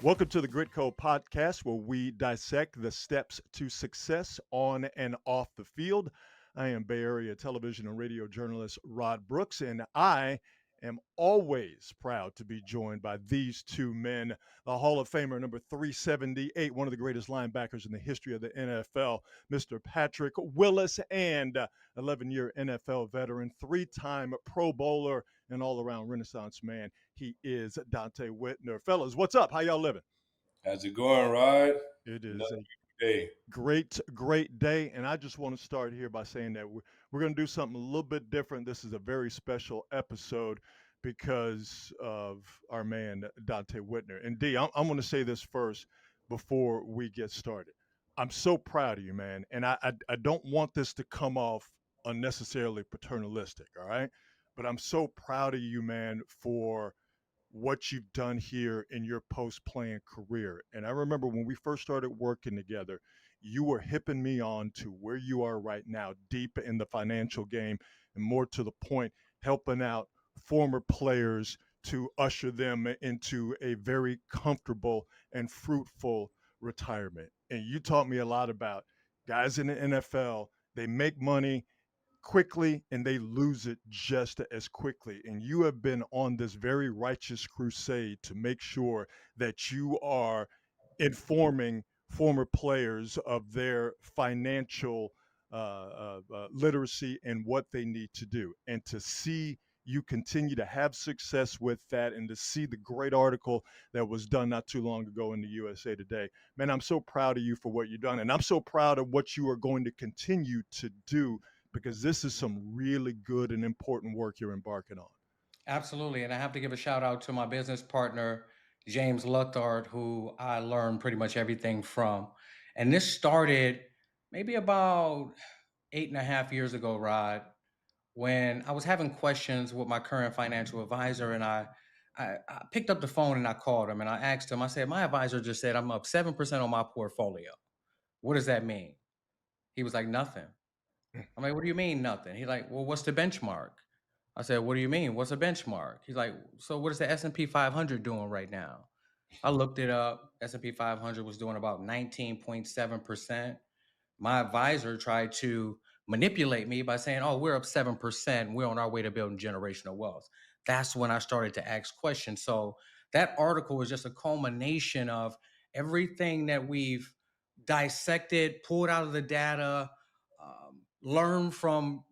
Welcome to the Grit Code podcast, where we dissect the steps to success on and off the field. I am Bay Area television and radio journalist Rod Brooks, and I am always proud to be joined by these two men. The Hall of Famer, number 378, one of the greatest linebackers in the history of the NFL, Mr. Patrick Willis, and 11-year NFL veteran, three-time Pro Bowler, and all-around Renaissance man. He is Donte Whitner. Fellas, what's up? How y'all living? How's it going, Rod? It is Another a day. great day. And I just want to start here by saying that we're going to do something a little bit different. This is a very special episode because of our man, Donte Whitner. And D, I'm going to say this first before we get started. I'm so proud of you, man. And I don't want this to come off unnecessarily paternalistic, all right? But I'm so proud of you, man, for what you've done here in your post-playing career. And I remember when we first started working together, you were hipping me on to where you are right now, deep in the financial game, and more to the point, helping out former players to usher them into a very comfortable and fruitful retirement. And you taught me a lot about guys in the NFL, they make money quickly and they lose it just as quickly. And you have been on this very righteous crusade to make sure that you are informing former players of their financial literacy and what they need to do. And to see you continue to have success with that, and to see the great article that was done not too long ago in the USA Today, man, I'm so proud of you for what you've done. And I'm so proud of what you are going to continue to do, because this is some really good and important work you're embarking on. Absolutely. And I have to give a shout out to my business partner, James Luthard, who I learned pretty much everything from. And this started maybe about 8.5 years ago, Rod, when I was having questions with my current financial advisor. And I picked up the phone and I called him and I asked him, I said, my advisor just said I'm up 7% on my portfolio. What does that mean? He was like, nothing. I'm like, what do you mean nothing? He's like, well, what's the benchmark? I said, what do you mean? What's a benchmark? He's like, so what is the S&P 500 doing right now? I looked it up. S&P 500 was doing about 19.7%. My advisor tried to manipulate me by saying, oh, we're up 7%. We're on our way to building generational wealth. That's when I started to ask questions. So that article is just a culmination of everything that we've dissected, pulled out of the data, learn from,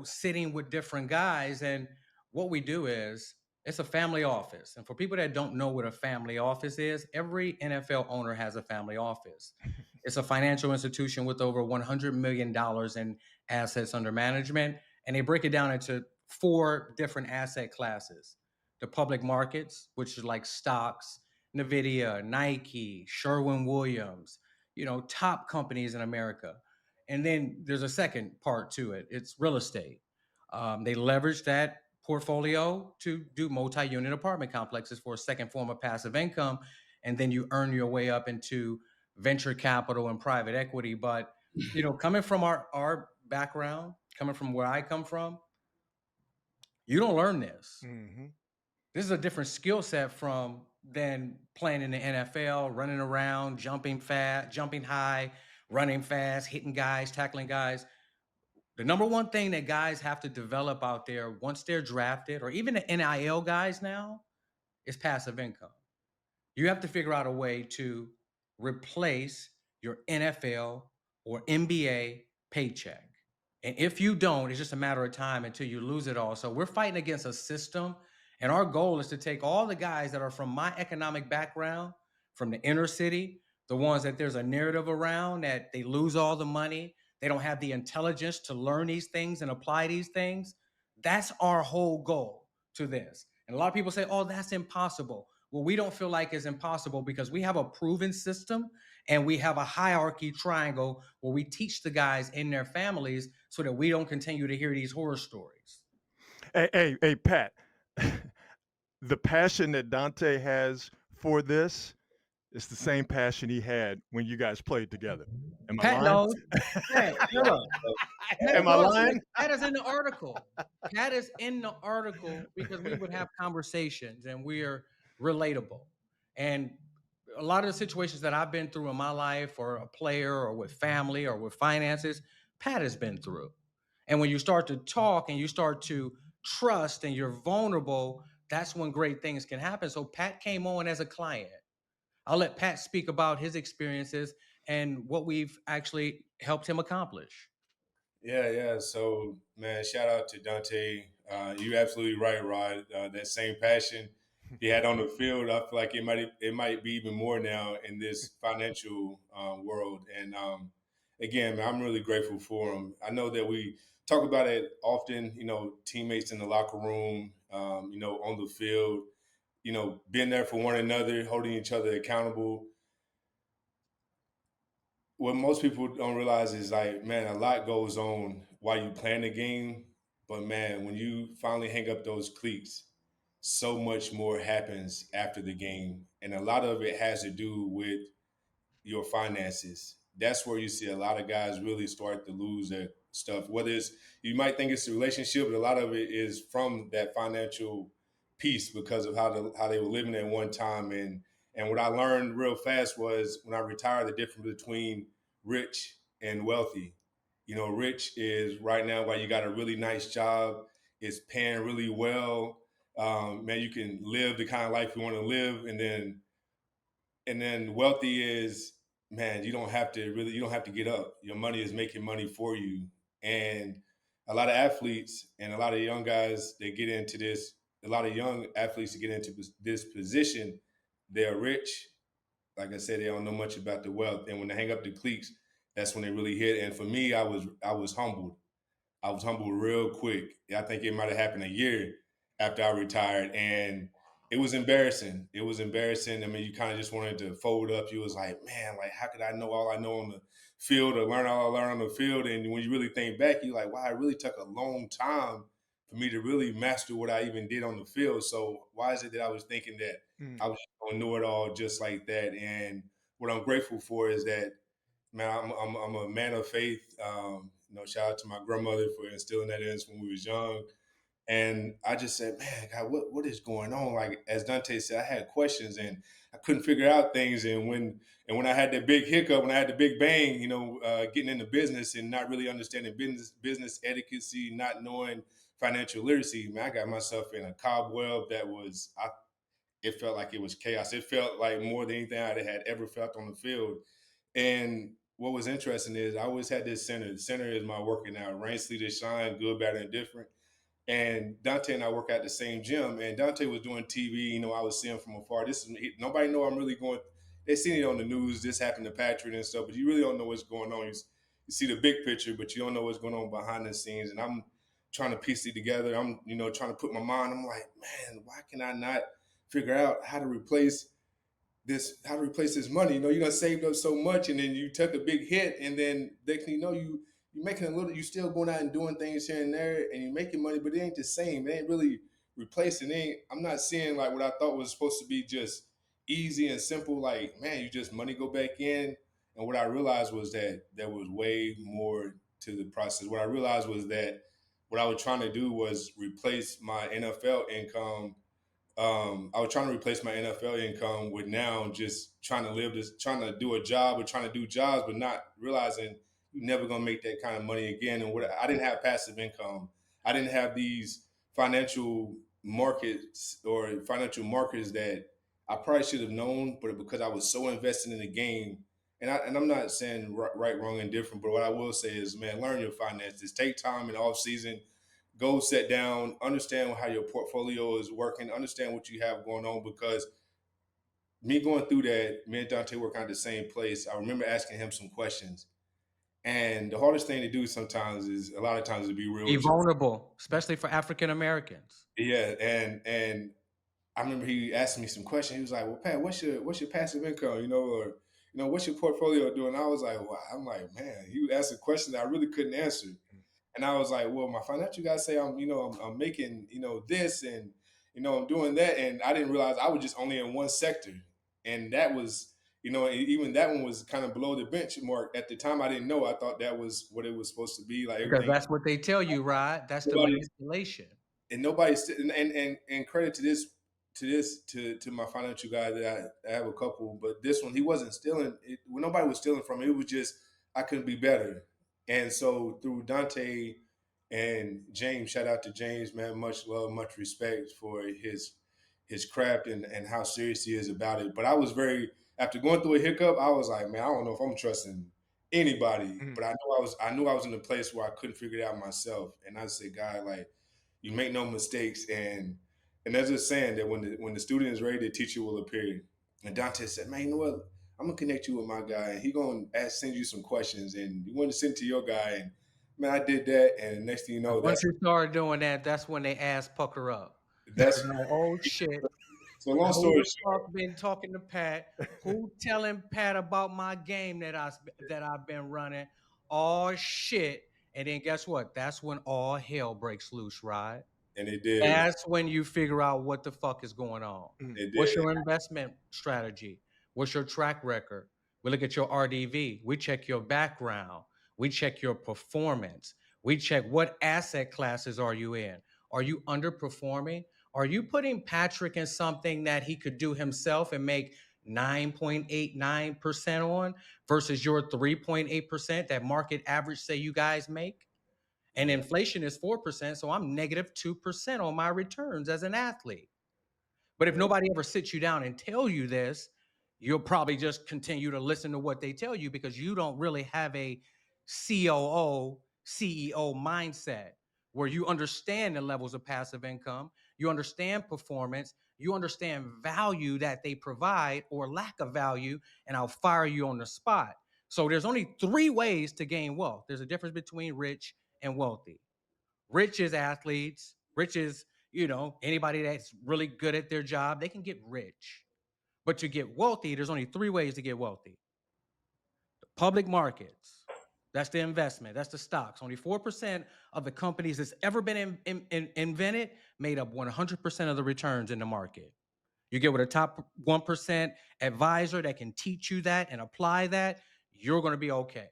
sitting with different guys. And what we do is it's a family office. And for people that don't know what a family office is, every NFL owner has a family office. It's a financial institution with over $100 million in assets under management. And they break it down into 4 different asset classes. The public markets, which is like stocks, NVIDIA, Nike, Sherwin-Williams, top companies in America. And then there's a second part to it. It's real estate. They leverage that portfolio to do multi-unit apartment complexes for a second form of passive income. And then you earn your way up into venture capital and private equity. But, coming from our background, coming from where I come from, you don't learn this. Mm-hmm. This is a different skill set than playing in the NFL, running around, jumping fast, jumping high, running fast, hitting guys, tackling guys. The number one thing that guys have to develop out there once they're drafted, or even the NIL guys now, is passive income. You have to figure out a way to replace your NFL or NBA paycheck. And if you don't, it's just a matter of time until you lose it all. So we're fighting against a system. And our goal is to take all the guys that are from my economic background, from the inner city, the ones that there's a narrative around that they lose all the money, they don't have the intelligence to learn these things and apply these things. That's our whole goal to this. And a lot of people say, oh, that's impossible. Well, we don't feel like it's impossible because we have a proven system and we have a hierarchy triangle where we teach the guys in their families so that we don't continue to hear these horror stories. Hey, Pat, the passion that Donte has for this, it's the same passion he had when you guys played together. Am I lying? Knows. Pat, Am I lying? That is in the article. That is in the article because we would have conversations and we are relatable. And a lot of the situations that I've been through in my life, or a player, or with family, or with finances, Pat has been through. And when you start to talk and you start to trust and you're vulnerable, that's when great things can happen. So Pat came on as a client. I'll let Pat speak about his experiences and what we've actually helped him accomplish. Yeah. So, man, shout out to Donte. You're absolutely right, Rod. That same passion he had on the field, I feel like it might be even more now in this financial world. And again, man, I'm really grateful for him. I know that we talk about it often. Teammates in the locker room, on the field. Being there for one another, holding each other accountable. What most people don't realize is, like, man, a lot goes on while you playing the game, but man, when you finally hang up those cleats, so much more happens after the game, and a lot of it has to do with your finances. That's where you see a lot of guys really start to lose their stuff. Whether it's, you might think it's a relationship, but a lot of it is from that financial piece because of how they were living at one time. And what I learned real fast was when I retired, the difference between rich and wealthy. Rich is right now while you got a really nice job, it's paying really well. Man, you can live the kind of life you want to live, and then wealthy is, man, you don't have to get up. Your money is making money for you. And a lot of athletes and a lot of young guys, they get into this, a lot of young athletes that get into this position, they're rich. Like I said, they don't know much about the wealth. And when they hang up the cleats, that's when they really hit. And for me, I was humbled. I was humbled real quick. I think it might have happened a year after I retired, and it was embarrassing. It was embarrassing. I mean, you kind of just wanted to fold up. You was like, man, like, how could I know all I know on the field, or learn all I learned on the field? And when you really think back, you're like, wow, it really took a long time for me to really master what I even did on the field. So why is it that I was thinking that I Mm. was going to know it all just like that? And what I'm grateful for is that, man, I'm a man of faith. Shout out to my grandmother for instilling that in us when we was young. And I just said, man, God, what is going on? Like, as Dante said, I had questions and I couldn't figure out things. And when I had that big hiccup, when I had the big bang, getting into business and not really understanding business etiquette, not knowing financial literacy, man, I got myself in a cobweb that was, it felt like it was chaos. It felt like more than anything I had ever felt on the field. And what was interesting is I always had this center. The center is my working out. Rain, sleet, or shine, good, bad, and different. And Dante and I work at the same gym. And Dante was doing TV. I was seeing from afar. Nobody know I'm really going. They seen it on the news. This happened to Patrick and stuff, but you really don't know what's going on. You see the big picture, but you don't know what's going on behind the scenes. And I'm trying to piece it together. I'm trying to put my mind. I'm like, man, why can I not figure out how to replace this money? You done saved up so much, and then you took a big hit, and then next thing you know, you making a little. You still going out and doing things here and there, and you making money, but it ain't the same. It ain't really replacing. I'm not seeing like what I thought was supposed to be just easy and simple. Like, man, you just money go back in, and what I realized was that there was way more to the process. What I realized was that what I was trying to do was replace my NFL income. I was trying to replace my NFL income with now just trying to do a job or trying to do jobs, but not realizing you're never gonna make that kind of money again. And what I didn't have passive income. I didn't have these financial markets or financial markers that I probably should have known, but because I was so invested in the game, and I'm not saying right, wrong, and different, but what I will say is, man, learn your finances. Take time in off season, go sit down, understand how your portfolio is working, understand what you have going on. Because me going through that, me and Dante working at the same place. I remember asking him some questions. And the hardest thing to do sometimes is a lot of times to be real Be with you. vulnerable, especially for African Americans. Yeah. And I remember he asked me some questions. He was like, well, Pat, what's your passive income? Or what's your portfolio doing? I was like, wow. I'm like, man, he asked a question that I really couldn't answer. And I was like, well, my financial guys say I'm making, this, and, I'm doing that. And I didn't realize I was just only in one sector. And that was, even that one was kind of below the benchmark. At the time, I didn't know. I thought that was what it was supposed to be. Like, Because everything. that's what they tell you, Rod. That's the Nobody, manipulation. and nobody, and credit to this to my financial guy that I have a couple, but this one he wasn't stealing. When nobody was stealing from it, it was just I couldn't be better. And so through Donte and James, shout out to James, man, much love, much respect for his craft and how serious he is about it. But I was very after going through a hiccup, I was like, man, I don't know if I'm trusting anybody. Mhm. But I knew I was in a place where I couldn't figure it out myself. And I said, God, like you make no mistakes and there's a saying that when the student is ready, the teacher will appear. And Dante said, man, you know what? I'm gonna connect you with my guy and he gonna send you some questions and you want to send to your guy. And man, I did that and next thing you know, Once you start doing that, that's when they ass pucker up. that's They're like, oh shit. so long Who story the short. fuck been talking to Pat? Who telling Pat about my game that I've been running? Oh shit. And then guess what? That's when all hell breaks loose, right? And it did. That's when you figure out what the fuck is going on. Mhm. It What's did. your investment strategy? What's your track record? We look at your RDV. We check your background. We check your performance. We check what asset classes are you in? Are you underperforming? Are you putting Patrick in something that he could do himself and make 9.89% on versus your 3.8% that market average say you guys make? And Yeah. inflation is 4%, so I'm negative 2% on my returns as an athlete. But if Yeah. nobody ever sits you down and tell you this, you'll probably just continue to listen to what they tell you because you don't really have a COO, CEO mindset where you understand the levels of passive income, you understand performance, you understand value that they provide or lack of value, and I'll fire you on the spot. So there's only three ways to gain wealth. There's a difference between rich and wealthy. Rich is athletes, rich is, anybody that's really good at their job, they can get rich. But to get wealthy, there's only three ways to get wealthy. The public markets, that's the investment, that's the stocks. Only 4% of the companies that's ever been invented made up 100% of the returns in the market. You get with a top 1% advisor that can teach you that and apply that, you're going to be okay.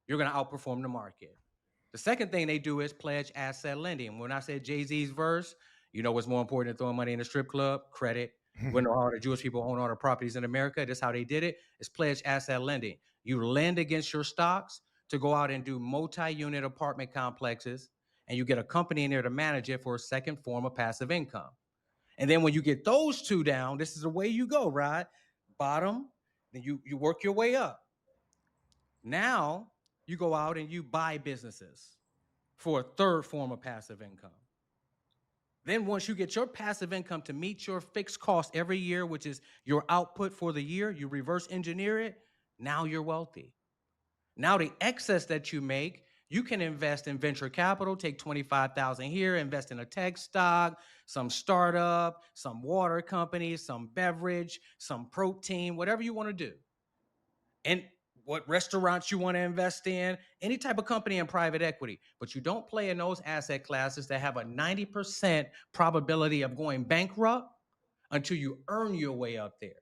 You're going to outperform the market. The second thing they do is pledge asset lending. When I said Jay-Z's verse, you know what's more important than throwing money in a strip club? Credit. You know how the Jewish people own all the properties in America? That's how they did it. It's pledge asset lending. You lend against your stocks to go out and do multi-unit apartment complexes, and you get a company in there to manage it for a second form of passive income. And then when you get those two down, this is the way you go, right? Bottom, then you work your way up. Now you go out and you buy businesses for a third form of passive income. Then once you get your passive income to meet your fixed cost every year, which is your output for the year, you reverse engineer it, now you're wealthy. Now the excess that you make, you can invest in venture capital, take 25,000 here, invest in a tech stock, some startup, some water company, some beverage, some protein, whatever you want to do. And what restaurants you want to invest in, any type of company in private equity, but you don't play in those asset classes that have a 90% probability of going bankrupt until you earn your way up there.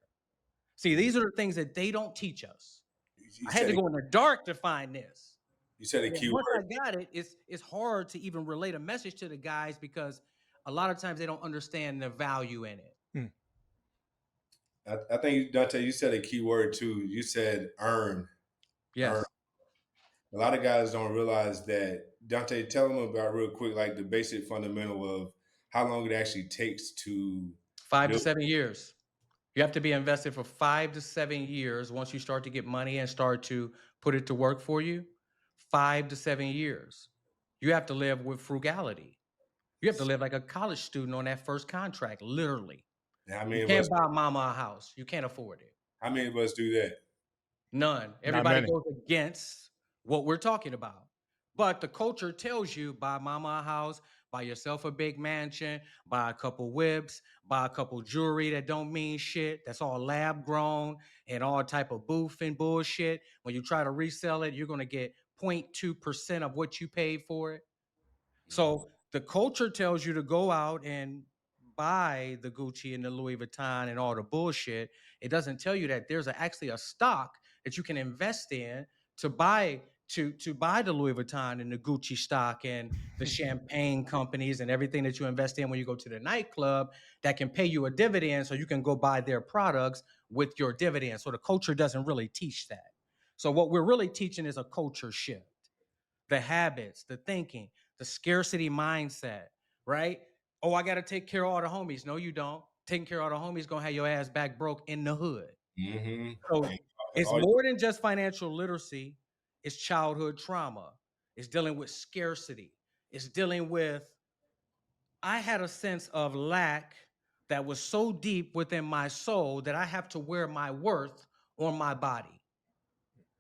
See, these are the things that they don't teach us. You I had said to go in the dark to find this. you said a And then key once word. I got it, it's hard to even relate a message to the guys because a lot of times they don't understand the value in it. I think Dante, you said a key word too. You said earn. Earn. Yes. A lot of guys don't realize that. Dante, tell them about real quick, like the basic fundamental of how long it actually takes to 5 to build. 7 years. You have to be invested for 5 to 7 years once you start to get money and start to put it to work for you. 5 to 7 years. You have to live with frugality. You have to live like a college student on that first contract, literally. How You many of us? can't buy mama a house. You can't afford it. How many of us do that? None. Not Everybody many. goes against what we're talking about. But the culture tells you buy mama a house, buy yourself a big mansion, buy a couple whips, buy a couple jewelry that don't mean shit. That's all lab grown and all type of booth and bullshit. When you try to resell it, you're going to get 0.2% of what you paid for it. So the culture tells you to go out and buy the Gucci and the Louis Vuitton and all the bullshit. It doesn't tell you that there's actually a stock that you can invest in to buy to buy the Louis Vuitton and the Gucci stock and the champagne companies and everything that you invest in when you go to the nightclub that can pay you a dividend so you can go buy their products with your dividend. So the culture doesn't really teach that. So what we're really teaching is a culture shift, the habits, the thinking, the scarcity mindset, right? Oh, I got to take care of all the homies. No, you don't. Taking care of all the homies going to have your ass back broke in the hood. Mm-hmm. So it's more than just financial literacy. It's childhood trauma. It's dealing with scarcity. It's dealing with, I had a sense of lack that was so deep within my soul that I have to wear my worth on my body.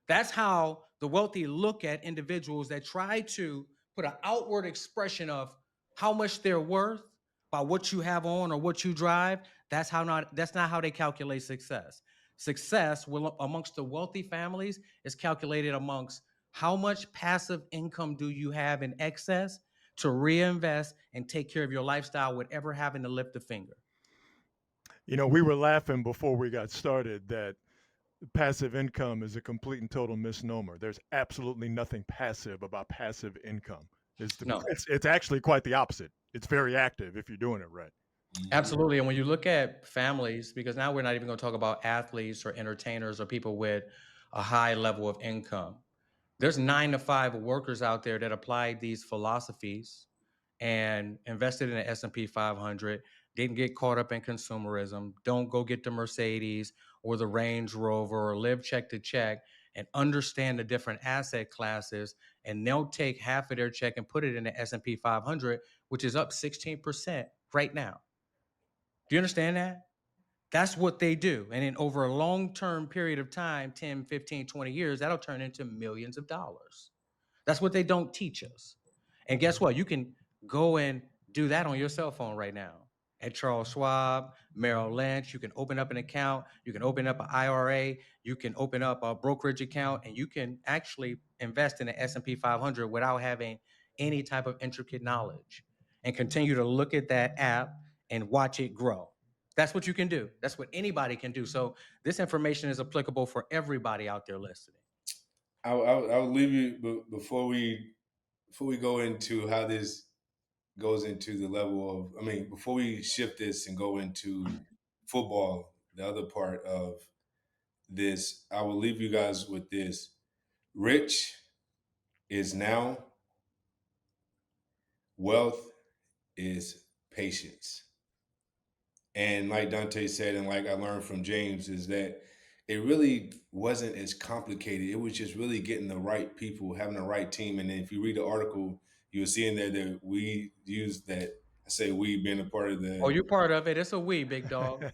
That's how the wealthy look at individuals that try to put an outward expression of how much they're worth by what you have on or what you drive. That's not how they calculate success. Success amongst the wealthy families is calculated amongst how much passive income do you have in excess to reinvest and take care of your lifestyle without having to lift a finger. You know, we were laughing before we got started that passive income is a complete and total misnomer. There's absolutely nothing passive about passive income. No. It's actually quite the opposite. It's very active if you're doing it right. Absolutely. And when you look at families, because now we're not even going to talk about athletes or entertainers or people with a high level of income. There's 9 to 5 workers out there that applied these philosophies and invested in the S&P 500, didn't get caught up in consumerism, don't go get the Mercedes or the Range Rover or live check to check, and understand the different asset classes, and they'll take half of their check and put it in the S&P 500, which is up 16% right now. Do you understand that? That's what they do. And in over a long-term period of time, 10, 15, 20 years, that'll turn into millions of dollars. That's what they don't teach us. And guess what? You can go and do that on your cell phone right now. At Charles Schwab, Merrill Lynch, you can open up an account, you can open up an IRA, you can open up a brokerage account, and you can actually invest in the S&P 500 without having any type of intricate knowledge, and continue to look at that app and watch it grow. That's what you can do. That's what anybody can do. So this information is applicable for everybody out there listening. I'll leave you before we go into how this goes into the level of, I mean, before we shift this and go into football, the other part of this, I will leave you guys with this. Rich is now, wealth is patience. And like Donte said, and like I learned from James, is that it really wasn't as complicated. It was just really getting the right people, having the right team. And then if you read the article, you'll see in there that we use that. I say we being a part of the. Oh, you're part of it. It's a we, big dog.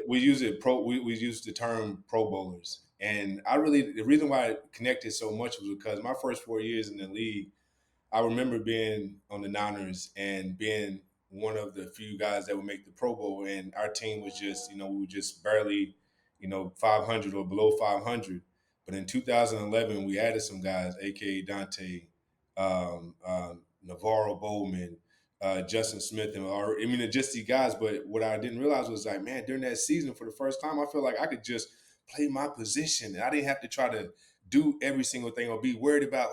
We use it. We use the term Pro Bowlers, and the reason why I connected so much was because my first 4 years in the league, I remember being on the Niners and being one of the few guys that would make the Pro Bowl, and our team was just, we were just barely, 500 or below 500. But in 2011, we added some guys, aka Donte, Navarro Bowman, Justin Smith, and just these guys. But what I didn't realize was like, man, during that season, for the first time, I felt like I could just play my position, and I didn't have to try to do every single thing or be worried about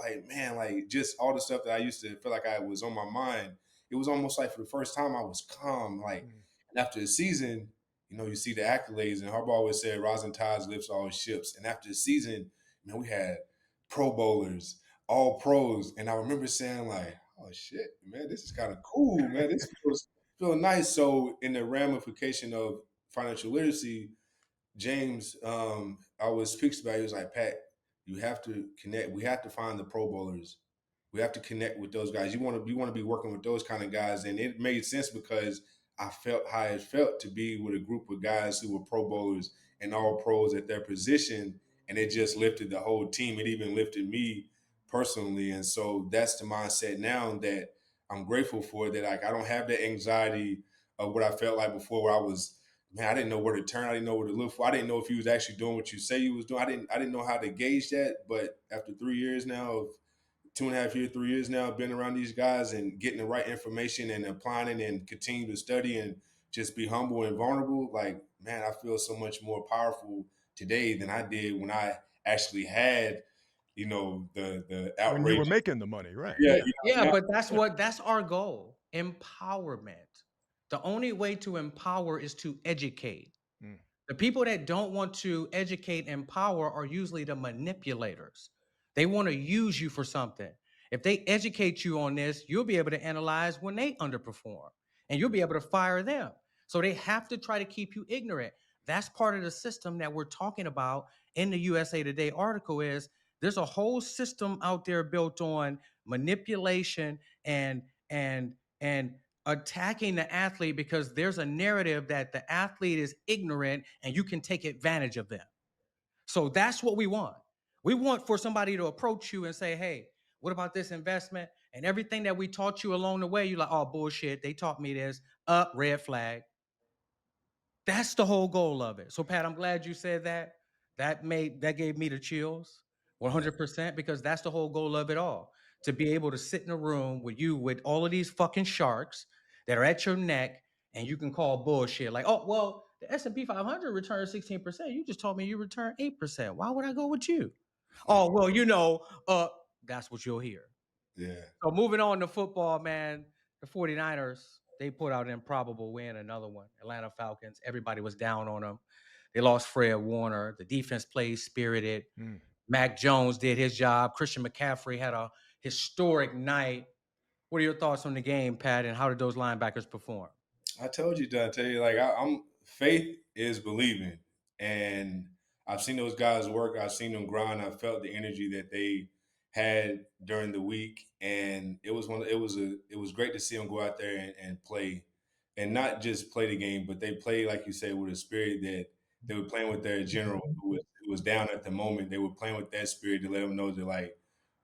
just all the stuff that I used to feel like I was on my mind. It was almost like for the first time I was calm. And after the season, you see the accolades, and Harbaugh always said, "Rising tides lifts all ships." And after the season, man, we had Pro Bowlers, all pros, and I remember saying like, "Oh shit, man, this is kind of cool, man. This feels nice." So in the ramification of financial literacy, James always speaks about it. He was like, "Pat, you have to connect. We have to find the Pro Bowlers. We have to connect with those guys. You want to be working with those kind of guys." And it made sense because I felt how it felt to be with a group of guys who were Pro Bowlers and all pros at their position, and it just lifted the whole team. It even lifted me personally, and so that's the mindset now that I'm grateful for. That I don't have that anxiety of what I felt like before, where I was. Man, I didn't know where to turn. I didn't know where to look for. I didn't know if he was actually doing what you say he was doing. I didn't know how to gauge that. But after 3 years now of 2.5 years, 3 years now, being around these guys and getting the right information and applying it and continue to study and just be humble and vulnerable, like, man, I feel so much more powerful today than I did when I actually had, the When you were outrage. making the money, right? Yeah, Yeah. Yeah, now, but that's our goal. Empowerment. The only way to empower is to educate. Mm. The people that don't want to educate and empower are usually the manipulators. They want to use you for something. If they educate you on this, you'll be able to analyze when they underperform and you'll be able to fire them. So they have to try to keep you ignorant. That's part of the system that we're talking about in the USA Today article is there's a whole system out there built on manipulation and attacking the athlete because there's a narrative that the athlete is ignorant and you can take advantage of them. So that's what we want. We want for somebody to approach you and say, hey, what about this investment? And everything that we taught you along the way, you're like, oh, bullshit. They taught me this. Red flag. That's the whole goal of it. So, Pat, I'm glad you said that. That gave me the chills 100% because that's the whole goal of it all. To be able to sit in a room with you with all of these fucking sharks that are at your neck and you can call bullshit like, oh, well, the S&P 500 returned 16%. You just told me you returned 8%. Why would I go with you? Oh, well, that's what you'll hear. yeah. So moving on to football, man, the 49ers, they put out an improbable win, another one. Atlanta Falcons, everybody was down on them. They lost Fred Warner. The defense played spirited. Mm. Mac Jones did his job. Christian McCaffrey had a historic night. What are your thoughts on the game, Pat, and how did those linebackers perform? I told you, Dante. Like I'm faith is believing, and I've seen those guys work. I've seen them grind. I felt the energy that they had during the week, and it was it was great to see them go out there and play, and not just play the game, but they played like you said with a spirit that they were playing with their general who was down at the moment. They were playing with that spirit to let them know that like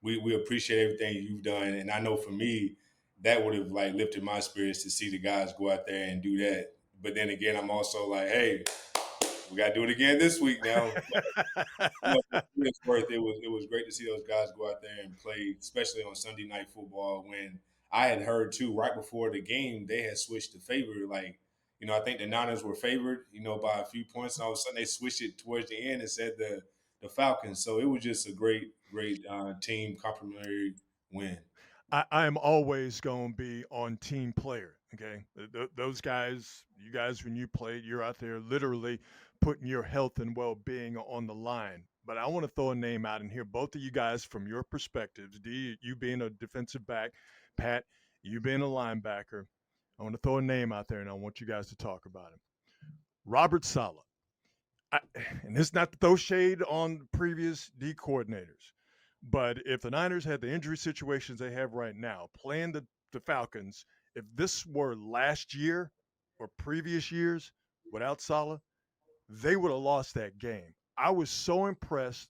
we appreciate everything you've done, and I know for me that would have like lifted my spirits to see the guys go out there and do that. But then again, I'm also like, hey, we got to do it again this week now. For what it's worth, it was great to see those guys go out there and play, especially on Sunday Night Football. When I had heard too, right before the game, they had switched to favorite. Like, I think the Niners were favored, by a few points, and all of a sudden they switched it towards the end and said the Falcons. So it was just a great team complimentary win. I am always going to be on team player. Okay. Those guys, you guys, when you played, you're out there literally putting your health and well being on the line. But I want to throw a name out in here. Both of you guys, from your perspectives, D, you being a defensive back, Pat, you being a linebacker, I want to throw a name out there and I want you guys to talk about him. Robert Saleh. And it's not to throw shade on previous D coordinators, but if the Niners had the injury situations they have right now, playing the Falcons, if this were last year or previous years without Saleh, they would have lost that game. I was so impressed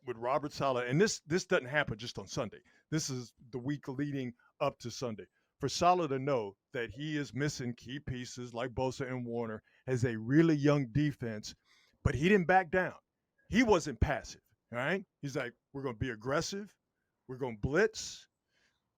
with Robert Saleh, and this doesn't happen just on Sunday. This is the week leading up to Sunday. For Saleh to know that he is missing key pieces like Bosa and Warner, has a really young defense, but he didn't back down. He wasn't passive. All right. He's like, we're going to be aggressive. We're going to blitz.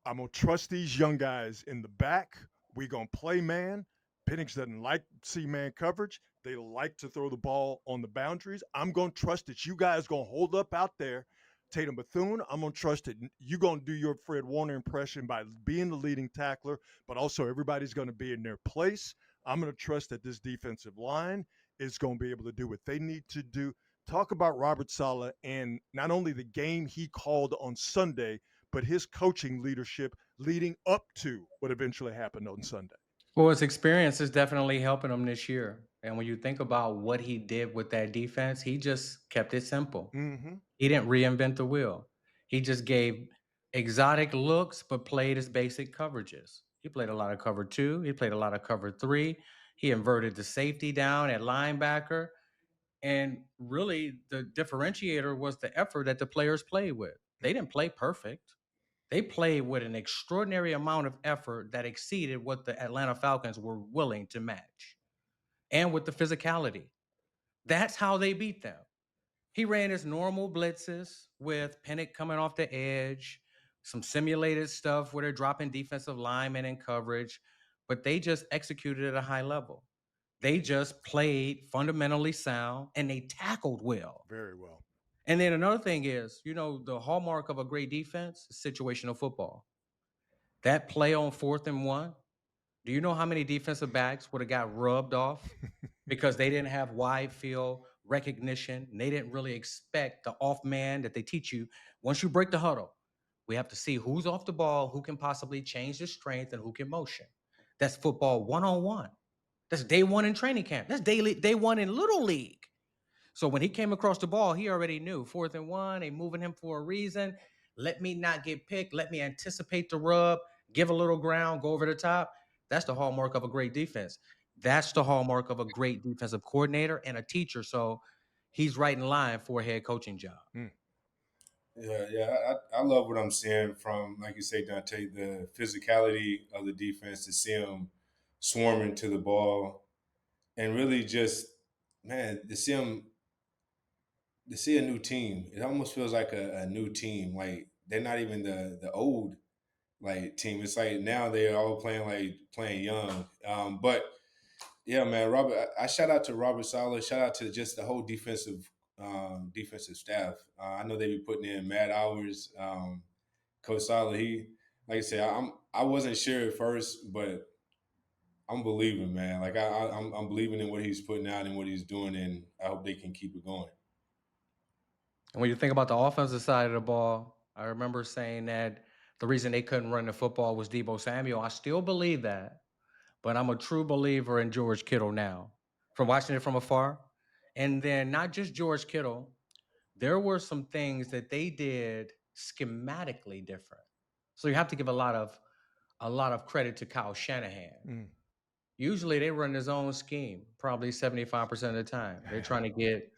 I'm going to trust these young guys in the back. We're going to play man. Penix doesn't like see man coverage. They like to throw the ball on the boundaries. I'm going to trust that you guys going to hold up out there. Tatum Bethune, I'm going to trust that you're going to do your Fred Warner impression by being the leading tackler, but also everybody's going to be in their place. I'm going to trust that this defensive line is going to be able to do what they need to do. Talk about Robert Saleh and not only the game he called on Sunday, but his coaching leadership leading up to what eventually happened on Sunday. Well, his experience is definitely helping him this year. And when you think about what he did with that defense, he just kept it simple. Mm-hmm. He didn't reinvent the wheel. He just gave exotic looks, but played his basic coverages. He played a lot of cover two. He played a lot of cover three. He inverted the safety down at linebacker. And really, the differentiator was the effort that the players played with. They didn't play perfect. They played with an extraordinary amount of effort that exceeded what the Atlanta Falcons were willing to match, and with the physicality. That's how they beat them. He ran his normal blitzes with Pennick coming off the edge, some simulated stuff where they're dropping defensive linemen in coverage, but they just executed at a high level. They just played fundamentally sound and they tackled well. Very well. And then another thing is, the hallmark of a great defense is situational football. That play on 4th and 1, do you know how many defensive backs would have got rubbed off because they didn't have wide field recognition and they didn't really expect the off man that they teach you? Once you break the huddle, we have to see who's off the ball, who can possibly change the strength, and who can motion. That's football 1-on-1. That's day one in training camp. That's day one in Little League. So when he came across the ball, he already knew 4th and 1, they moving him for a reason. Let me not get picked. Let me anticipate the rub, give a little ground, go over the top. That's the hallmark of a great defense. That's the hallmark of a great defensive coordinator and a teacher. So he's right in line for a head coaching job. I love what I'm seeing from, like you say, Donte, the physicality of the defense, to see them swarming to the ball, and really just, man, to see a new team. It almost feels like a new team. Like they're not even the old like team. It's like now they're all playing young. But yeah, man, Robert. I shout out to Robert Saleh. Shout out to just the whole defensive staff. I know they be putting in mad hours. Coach Saleh, he, like I said, I wasn't sure at first, but I'm believing, man. Like I'm believing in what he's putting out and what he's doing, and I hope they can keep it going. And when you think about the offensive side of the ball, I remember saying that the reason they couldn't run the football was Deebo Samuel. I still believe that, but I'm a true believer in George Kittle now, from watching it from afar. And then not just George Kittle, there were some things that they did schematically different. So you have to give a lot of credit to Kyle Shanahan. Usually they run his own scheme, probably 75% of the time. They're trying to get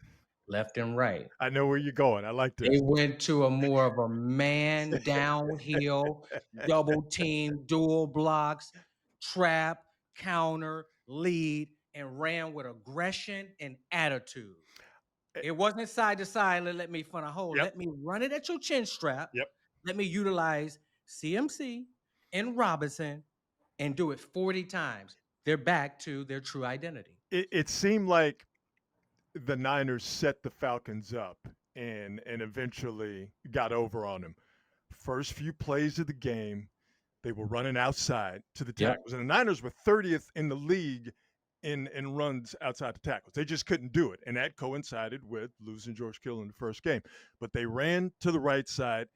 left and right. I know where you're going. I like They this. went to a more of a man downhill, double team, dual blocks, trap, counter, lead, and ran with aggression and attitude. It wasn't side to side. Let me fun a hole. Yep. Let me run it at your chin strap. Yep. Let me utilize CMC and Robinson and do it 40 times. They're back to their true identity. It seemed like the Niners set the Falcons up and eventually got over on them. First few plays of the game, they were running outside to the tackles. And the Niners were 30th in the league in runs outside the tackles. They just couldn't do it. And that coincided with losing George Kittle in the first game. But they ran to the right side.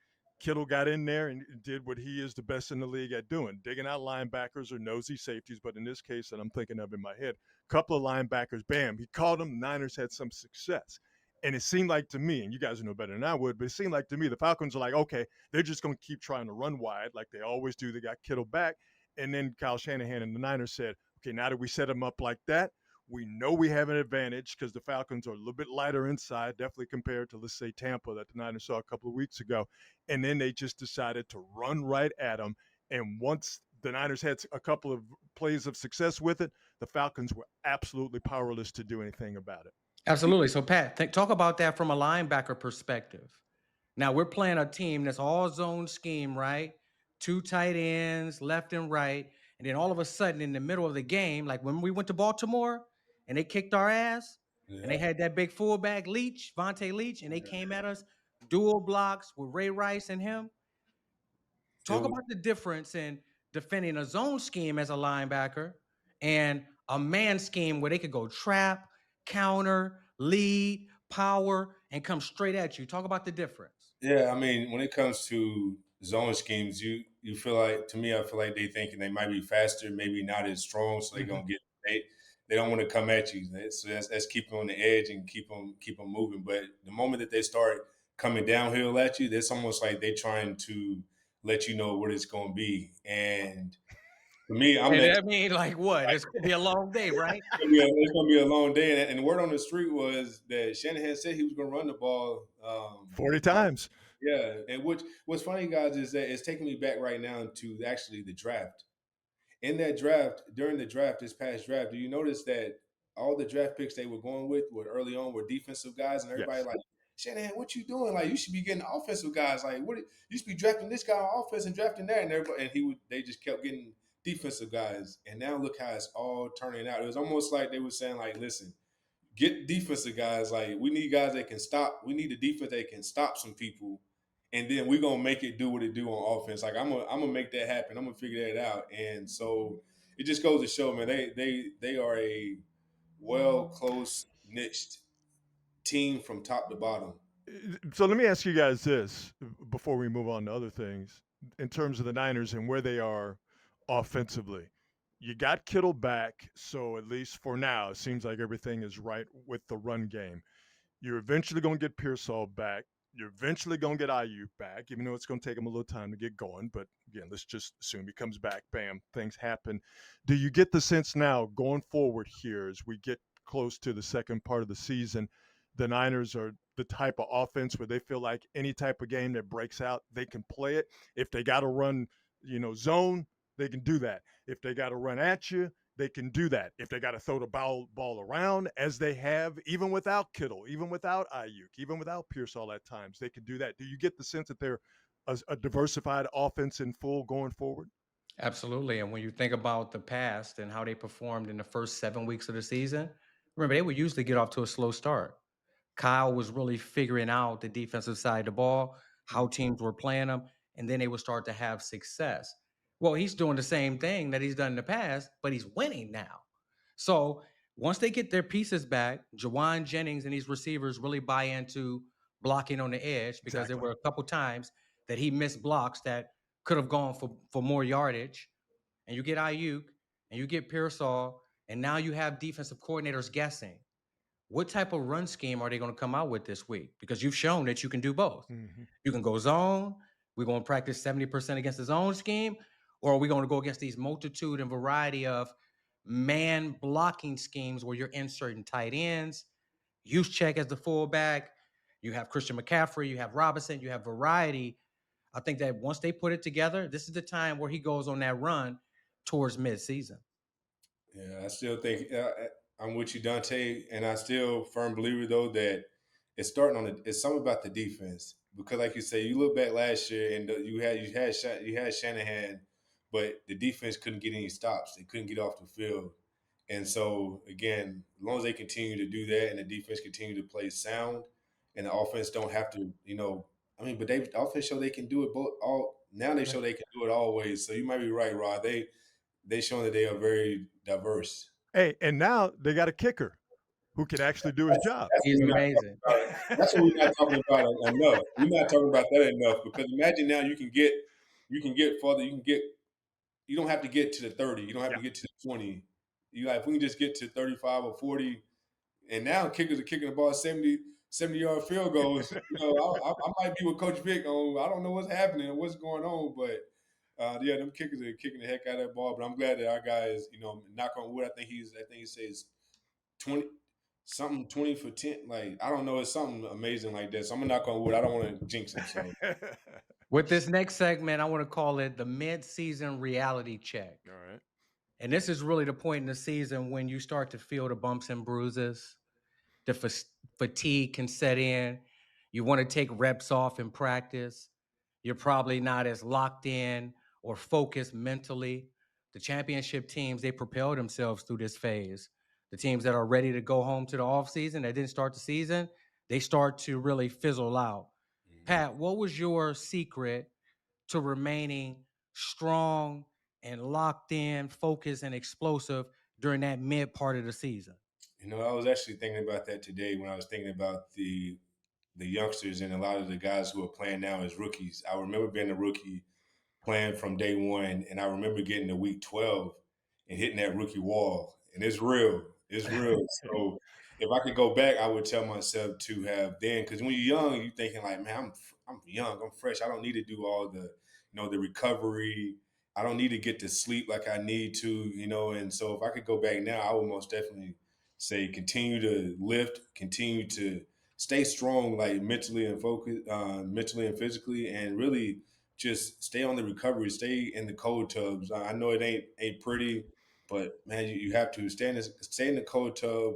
Kittle got in there and did what he is the best in the league at doing, digging out linebackers or nosy safeties. But in this case that I'm thinking of in my head, a couple of linebackers, bam, he caught them. The Niners had some success. And it seemed like to me, and you guys know better than I would, but it seemed like to me the Falcons are like, okay, they're just going to keep trying to run wide like they always do. They got Kittle back. And then Kyle Shanahan and the Niners said, okay, now that we set them up like that, we know we have an advantage because the Falcons are a little bit lighter inside, definitely compared to, let's say, Tampa that the Niners saw a couple of weeks ago. And then they just decided to run right at them. And once the Niners had a couple of plays of success with it, the Falcons were absolutely powerless to do anything about it. Absolutely. So, Pat, talk about that from a linebacker perspective. Now, we're playing a team that's all zone scheme, right? 2 tight ends, left and right. And then all of a sudden, in the middle of the game, like when we went to Baltimore and they kicked our ass, and they had that big fullback Leach, Vontae Leach, and they came at us, dual blocks with Ray Rice and him. Talk about the difference in defending a zone scheme as a linebacker and a man scheme where they could go trap, counter, lead, power, and come straight at you. Talk about the difference. Yeah, I mean, when it comes to zone schemes, you feel like, to me, I feel like they thinking they might be faster, maybe not as strong, so they're gonna get they don't want to come at you. So that's keep them on the edge and keep them moving. But the moment that they start coming downhill at you, it's almost like they're trying to let you know what it's gonna be. And for me, like what? It's gonna be a long day, right? It's gonna be a long day. And the word on the street was that Shanahan said he was gonna run the ball 40 times. Yeah, and what's funny, guys, is that it's taking me back right now to actually the draft. In that draft, during the draft, this past draft, do you notice that all the draft picks they were going with were early on were defensive guys, and everybody like, Shanahan, what you doing? Like, you should be getting offensive guys. Like, you should be drafting this guy on offense and drafting that, and everybody, and they just kept getting defensive guys. And now look how it's all turning out. It was almost like they were saying, like, listen, get defensive guys. Like we need guys that can stop. We need a defense that can stop some people, and then we're gonna make it do what it do on offense. Like I'm gonna make that happen. I'm gonna figure that out. And so it just goes to show, man, they are a well close niched team from top to bottom. So let me ask you guys this before we move on to other things in terms of the Niners and where they are offensively. You got Kittle back, so at least for now, it seems like everything is right with the run game. You're eventually going to get Pearsall back. You're eventually going to get Ayuk back, even though it's going to take him a little time to get going. But again, let's just assume he comes back. Bam, things happen. Do you get the sense now going forward here as we get close to the second part of the season, the Niners are the type of offense where they feel like any type of game that breaks out, they can play it. If they got to run, zone, they can do that. If they got to run at you, they can do that. If they got to throw the ball around, as they have, even without Kittle, even without Ayuk, even without Pearsall at times, they can do that. Do you get the sense that they're a diversified offense in full going forward? Absolutely. And when you think about the past and how they performed in the first 7 weeks of the season, remember, they would usually get off to a slow start. Kyle was really figuring out the defensive side of the ball, how teams were playing them, and then they would start to have success. Well, he's doing the same thing that he's done in the past, but he's winning now. So once they get their pieces back, Jawan Jennings and these receivers really buy into blocking on the edge, because there Exactly. were a couple times that he missed blocks that could have gone for more yardage. And you get Ayuk and you get Pearsall, and now you have defensive coordinators guessing what type of run scheme are they going to come out with this week? Because you've shown that you can do both. Mm-hmm. You can go zone. We're going to practice 70% against the zone scheme, or are we going to go against these multitude and variety of man blocking schemes where you're inserting tight ends, use check as the fullback. You have Christian McCaffrey, you have Robinson, you have variety. I think that once they put it together, this is the time where he goes on that run towards midseason. Yeah, I still think I'm with you, Dante, and I still firm believer though that it's starting on it's something about the defense because, like you say, you look back last year and you had Shanahan, but the defense couldn't get any stops. They couldn't get off the field, and so again, as long as they continue to do that and the defense continue to play sound, and the offense don't have to, I mean, but the offense show they can do it both. All now they show they can do it always. So you might be right, Rod. They showing that they are very diverse. Hey, and now they got a kicker who can actually do his job. That's He's what we're not amazing. talking about. That's what we're not talking about enough. We're not talking about that enough because imagine now you can get further. You don't have to get to the 30. You don't have Yeah. to get to the 20. If we can just get to 35 or 40, and now kickers are kicking the ball 70-yard field goals. I might be with Coach Vic on. I don't know what's happening and what's going on, but yeah, them kickers are kicking the heck out of that ball. But I'm glad that our guy is, knock on wood. I think he says 20 something 20 for 10. Like I don't know, it's something amazing like that. So I'm gonna knock on wood. I don't want to jinx him. So With this next segment, I want to call it the mid-season reality check. All right. And this is really the point in the season when you start to feel the bumps and bruises, the fatigue can set in. You want to take reps off in practice. You're probably not as locked in or focused mentally. The championship teams, they propel themselves through this phase. The teams that are ready to go home to the offseason that didn't start the season, they start to really fizzle out. Pat, what was your secret to remaining strong and locked in, focused, and explosive during that mid part of the season? I was actually thinking about that today when I was thinking about the youngsters and a lot of the guys who are playing now as rookies. I remember being a rookie playing from day one, and I remember getting to week 12 and hitting that rookie wall. And it's real. It's real. So if I could go back, I would tell myself to have then, because when you're young, you're thinking like, man, I'm young, I'm fresh. I don't need to do all the recovery. I don't need to get to sleep like I need to. And so if I could go back now, I would most definitely say continue to lift, continue to stay strong, like mentally and focus, mentally and physically, and really just stay on the recovery, stay in the cold tubs. I know it ain't pretty, but man, you have to stay in the cold tub.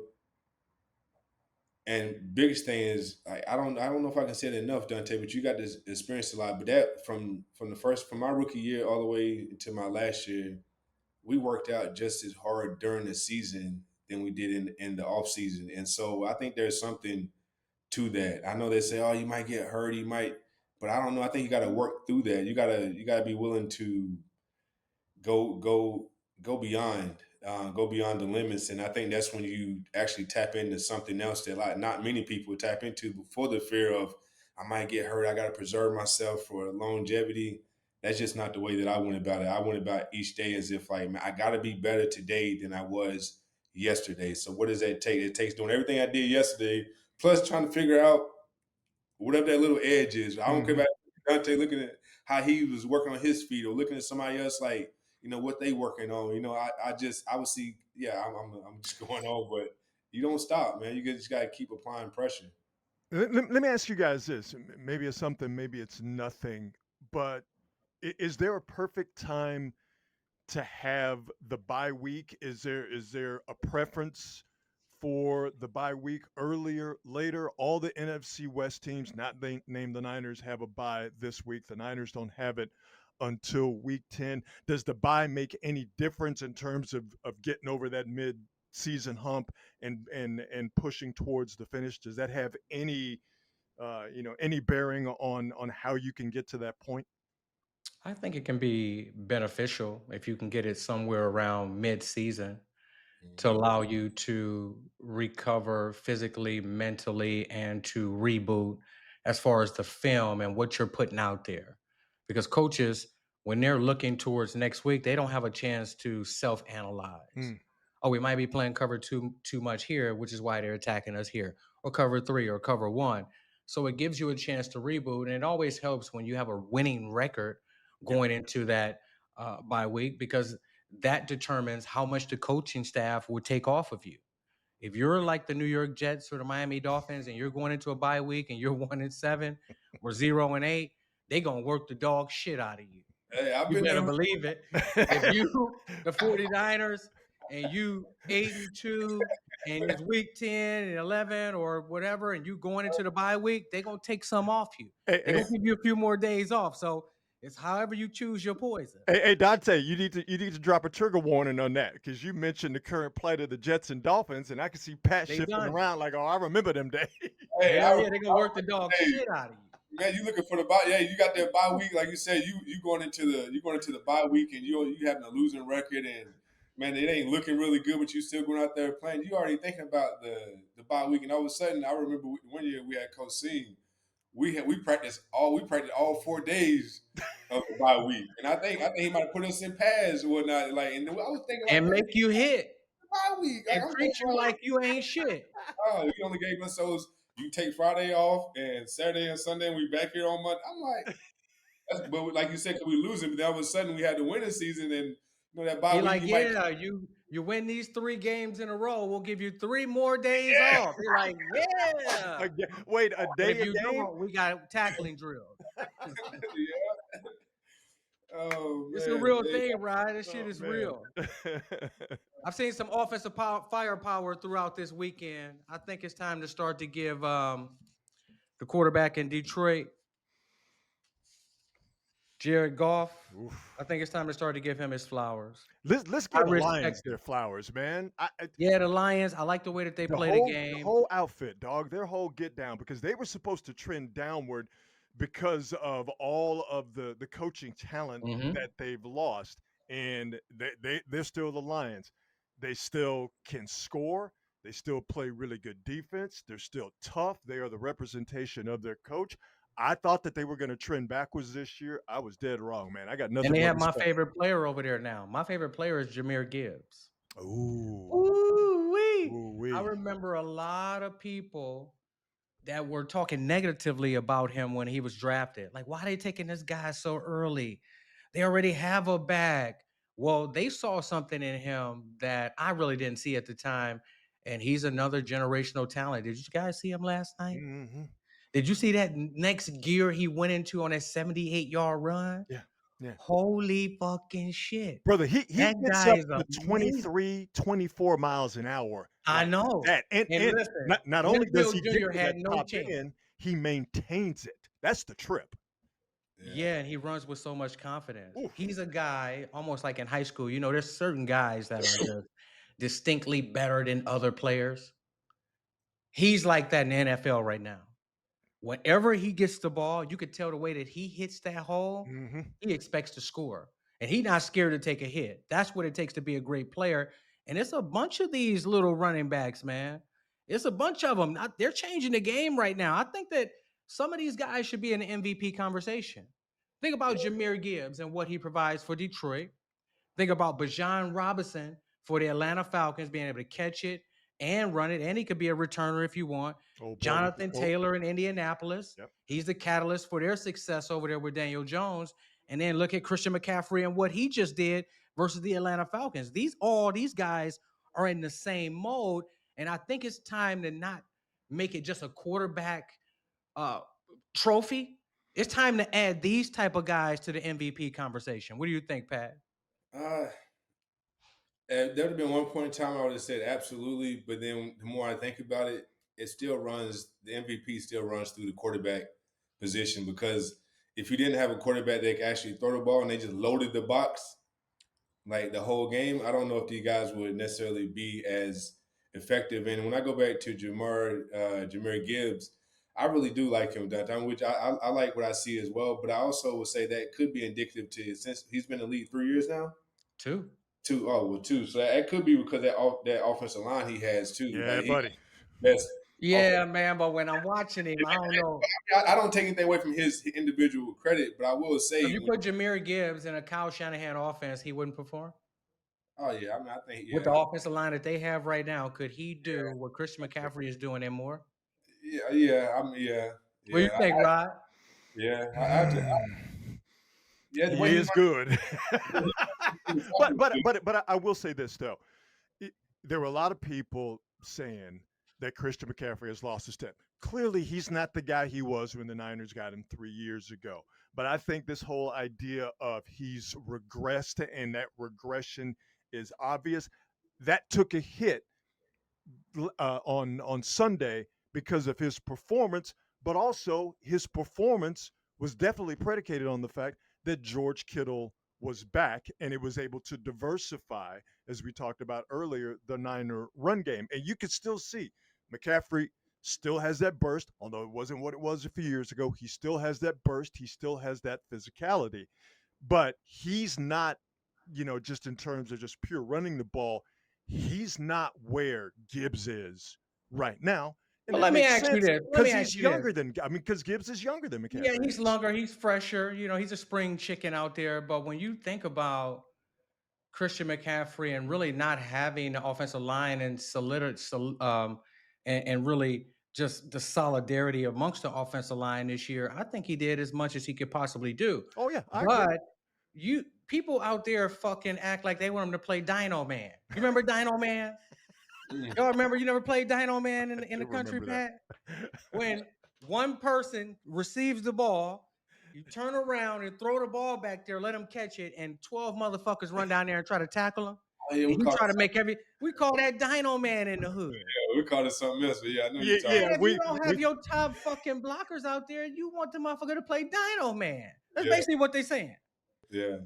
And biggest thing is I don't know if I can say it enough, Dante, but you got this experience a lot. But that from my rookie year all the way to my last year, we worked out just as hard during the season than we did in the offseason. And so I think there's something to that. I know they say, oh, you might get hurt, but I don't know. I think you got to work through that. You gotta be willing to go go go beyond the limits. And I think that's when you actually tap into something else that like not many people tap into before the fear of I might get hurt. I got to preserve myself for longevity. That's just not the way that I went about it. I went about each day as if like, man, I got to be better today than I was yesterday. So what does that take? It takes doing everything I did yesterday, plus trying to figure out whatever that little edge is. I don't care about Donte looking at how he was working on his feet or looking at somebody else like, what they working on. I would see, yeah, I'm just going on, but you don't stop, man. You just got to keep applying pressure. Let me ask you guys this. Maybe it's something, maybe it's nothing, but is there a perfect time to have the bye week? Is there a preference for the bye week, earlier, later? All the NFC West teams, not named the Niners, have a bye this week. The Niners don't have it until week 10. Does the bye make any difference in terms of getting over that mid-season hump and pushing towards the finish? Does that have any any bearing on how you can get to that point? I think it can be beneficial if you can get it somewhere around mid-season to allow you to recover physically, mentally, and to reboot as far as the film and what you're putting out there. Because coaches, when they're looking towards next week, they don't have a chance to self-analyze. Oh, we might be playing cover too much here, which is why they're attacking us here, or cover 3 or cover 1. So it gives you a chance to reboot, and it always helps when you have a winning record going into that bye week, because that determines how much the coaching staff will take off of you. If you're like the New York Jets or the Miami Dolphins and you're going into a bye week and you're 1-7 or 0-8, they're gonna work the dog shit out of you. Hey, I've You been better there. believe it. If you the 49ers and you 8-2 and it's week 10 and 11 or whatever, and you going into the bye week, they're gonna take some off you. Hey, They're gonna give you a few more days off. So it's however you choose your poison. hey, Dante, you need to drop a trigger warning on that because you mentioned the current plight of the Jets and Dolphins, and I can see Pat They shifting done. around like, oh, I remember them days. Hey, Hell yeah, they're gonna work the dog hey, shit out of you. man, you looking for the bye? Yeah, you got that bye week, like you said. You going into the bye week, and you having a losing record, and man, it ain't looking really good, but you still going out there playing. You already thinking about the bye week, and all of a sudden, I remember one year we had Coach Singh. We practiced all 4 days of the bye week, and I think he might have put us in pads or whatnot. Like, and I was thinking like, And make you hit bye week, like, and I'm treat thinking you like you ain't shit. oh, he only gave us those. You take Friday off and Saturday and Sunday, and we back here on Monday. I'm like, but like you said, 'cause we losing, but then all of a sudden we had the winning season, and that bye He week like, you might. yeah, you win these 3 games in a row, we'll give you 3 more days off. He like, yeah. Wait, a And day if a you game? don't, we got tackling drills. Yeah. Oh It's a man. real thing, right? This shit Oh, is man. real. I've seen some offensive firepower throughout this weekend. I think it's time to start to give the quarterback in Detroit, Jared Goff. Oof. I think it's time to start to give him his flowers. Let's I give the respect Lions it. their flowers, man. Yeah, the Lions. I like the way that they The play the whole game. outfit, dog, their whole get down, because they were supposed to trend downward because of all of the coaching talent Mhm. that they've lost, and they're still the Lions. They still can score. They still play really good defense. They're still tough. They are the representation of their coach. I thought that they were going to trend backwards this year. I was dead wrong, man. I got nothing And they but have my respect. favorite player over there now. My favorite player is Jahmyr Gibbs. Ooh, Ooh-wee. ooh, I wee. remember a lot of people that were talking negatively about him when he was drafted. Like, why are they taking this guy so early? They already have a bag. Well, they saw something in him that I really didn't see at the time. And he's another generational talent. Did you guys see him last night? Mm-hmm. Did you see that next gear he went into on that 78-yard run? Yeah, yeah. Holy fucking shit. Brother, he That gets guy up is to amazing. 23, 24 miles an hour I like know. that. And And listen, not only does Winfield he get Jr. to had that no top chance. end, he maintains it. That's the trip. Yeah, and he runs with so much confidence. Oof. He's a guy almost like in high school. There's certain guys that are just distinctly better than other players. He's like that in the NFL right now. Whenever he gets the ball, you could tell the way that he hits that hole, Hmm. he expects to score. And he's not scared to take a hit. That's what it takes to be a great player. And it's a bunch of these little running backs, man. It's a bunch of them. They're changing the game right now. I think that some of these guys should be in the MVP conversation. Think about Jameer Gibbs and what he provides for Detroit. Think about Bijan Robinson for the Atlanta Falcons being able to catch it and run it, and he could be a returner if you want. Oh boy. Jonathan Taylor in Indianapolis, Yep. he's the catalyst for their success over there with Daniel Jones. And then look at Christian McCaffrey and what he just did versus the Atlanta Falcons. All these guys are in the same mode, and I think it's time to not make it just a quarterback uh, trophy. It's time to add these type of guys to the MVP conversation. What do you think, Pat? Uh, there would have been one point in time I would have said absolutely, but then the more I think about it, the MVP still runs through the quarterback position, because if you didn't have a quarterback that could actually throw the ball and they just loaded the box like the whole game, I don't know if these guys would necessarily be as effective. And when I go back to Jameer Gibbs, I really do like him that time, which I like what I see as well. But I also would say that could be indicative to, since he's been in the league 3 years now. Two. Two. So that could be because that offensive line he has too. Yeah, Like he buddy. best. Yeah, man, but when I'm watching him, I don't know. I don't take anything away from his individual credit, but I will say, If you put Jameer Gibbs in a Kyle Shanahan offense, he wouldn't perform. oh yeah, I mean, I think With the offensive line that they have right now, could he do what Christian McCaffrey is doing and more? yeah. I mean, yeah. What do you think, Rod? Yeah. The He way is good. but but but I will say this though. There were a lot of people saying that Christian McCaffrey has lost his step. Clearly, he's not the guy he was when the Niners got him 3 years ago. But I think this whole idea of he's regressed and that regression is obvious, that took a hit on Sunday because of his performance, but also his performance was definitely predicated on the fact that George Kittle was back and it was able to diversify, as we talked about earlier, the Niner run game. And you could still see McCaffrey still has that burst, although it wasn't what it was a few years ago. He still has that burst. He still has that physicality, but he's not, just in terms of just pure running the ball, he's not where Gibbs is right now. And Well, that let me makes ask you sense this. Let because me he's ask you younger this. than, because Gibbs is younger than Yeah, McCaffrey he's is. longer, he's fresher. He's a spring chicken out there. But when you think about Christian McCaffrey and really not having the offensive line and and really just the solidarity amongst the offensive line this year, I think he did as much as he could possibly do. Oh, yeah, I agree. But people out there fucking act like they want him to play Dino Man. You remember Dino Man? Y'all remember you never played Dino Man in do the country, remember Pat? When one person receives the ball, you turn around and throw the ball back there, let him catch it, and 12 motherfuckers run down there and try to tackle him. oh, yeah, And he try to make we call that Dino Man in the hood. we call it something else. But yeah, I know Yeah, you're talking. Yeah, if we you don't have your top fucking blockers out there, you want the motherfucker to play Dino Man. That's basically what they're saying. Yeah.